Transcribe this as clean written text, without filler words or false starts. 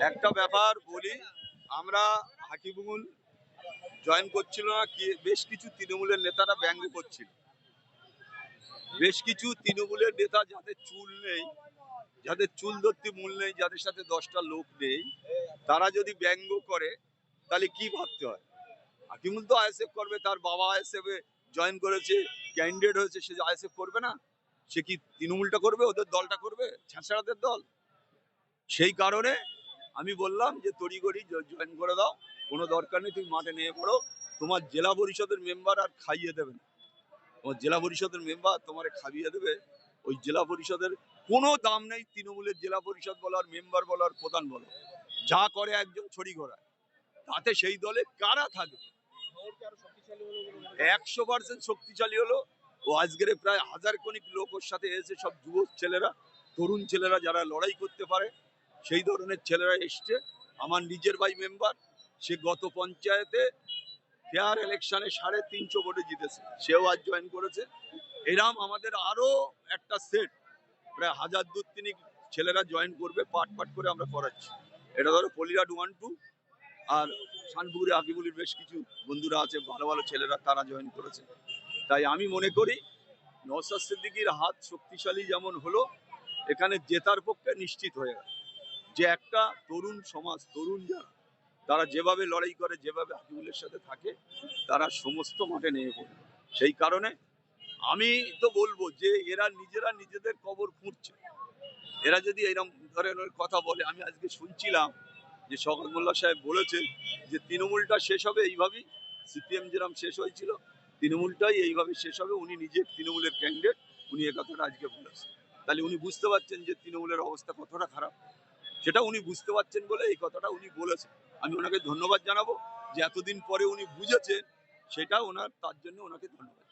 একটা ব্যাপার বলি, আমরা হাকিমুল জয়েন করছিল না কি, বেশ কিছু তৃণমূলের নেতারা ব্যঙ্গ করছিল। বেশ কিছু তৃণমূলের নেতা যাদের চুল নেই, যাদের চুল ধরতে মূল নেই, যাদের সাথে 10টা লোক নেই, তারা যদি ব্যঙ্গ করে তাহলে কি ভাবতে হয়? হাকিমুল তো আইএসএফ করবে, তার বাবা আইএসএফ এ জয়েন করেছে, ক্যান্ডিডেট হয়েছে, সে আইএসএফ করবে না? সে কি তৃণমূলটা করবে, ওদের দলটা করবে, ছ্যাঁচড়াদের দল? সেই কারণে আমি বললাম যে তড়িঘড়ি জয়েন করে দাও, কোনো দরকার নেই, তুমি মাঠে নিয়ে পড়ো। তোমার জেলা পরিষদের মেম্বার আর খাইয়ে দেবে না, তোমার জেলা পরিষদের মেম্বার তোমার খাইয়ে দেবে। ওই জেলা পরিষদের কোনো দাম নেই, তৃণমূলের জেলা পরিষদ বলার, মেম্বার বলার, প্রধান বলো, যা করে একজন ছড়ি ঘোড়ায়, তাতে সেই দলে কারা থাকবে? 100% শক্তিশালী হলো। ও আজকের প্রায় 1000 লোক ওর সাথে এসে, সব যুব ছেলেরা, তরুণ ছেলেরা যারা লড়াই করতে পারে, সেই ধরনের ছেলেরা এসছে। আমার নিজের ভাই মেম্বার, সে গত পঞ্চায়েতে ফেয়ার ইলেকশনে 350 ভোটে জিতেছে, সেও আজ জয়েন করেছে। এরম আমাদের আরো একটা সেট, প্রায় 1000 ছেলেরা জয়েন করবে, পাট পাট করে আমরা করাচ্ছি। এটা ধরো পলিরাট 1-2, আর শানপুরে আকিবুলের বেশ কিছু বন্ধুরা আছে, ভালো ভালো ছেলেরা, তারা জয়েন করেছে। তাই আমি মনে করি নওশাদ সিদ্দিকীর হাত শক্তিশালী যেমন হলো, এখানে জেতার পক্ষে নিশ্চিত হয়ে গেল। যে একটা তরুণ সমাজ, তরুণ যারা, তারা যেভাবে লড়াই করে, যেভাবে আকিবুলের সাথে থাকে, তারা সমস্ত মাঠে নেমে পড়ে। সেই কারণে আমি তো বলবো যে এরা নিজেরা নিজেদের কবর খুঁড়ছে। এরা যদি এরকম ধরনের কথা বলে, আমি আজকে শুনছিলাম যে শওকত মোল্লা সাহেব বলেছেন যে তৃণমূলটা শেষ হবে এইভাবেই, সিপিএম যেরকম শেষ হয়েছিল, তৃণমূলটাই এইভাবে শেষ হবে। উনি নিজে তৃণমূলের ক্যান্ডিডেট, উনি এ কথাটা আজকে বলেছেন। তাহলে উনি বুঝতে পারছেন যে তৃণমূলের অবস্থা কতটা খারাপ, সেটা উনি বুঝতে পারছেন বলে এই কথাটা উনি বলেছেন। আমি ওনাকে ধন্যবাদ জানাবো যে এতদিন পরে উনি বুঝেছেন, সেটা ওনার, তার জন্য ওনাকে ধন্যবাদ।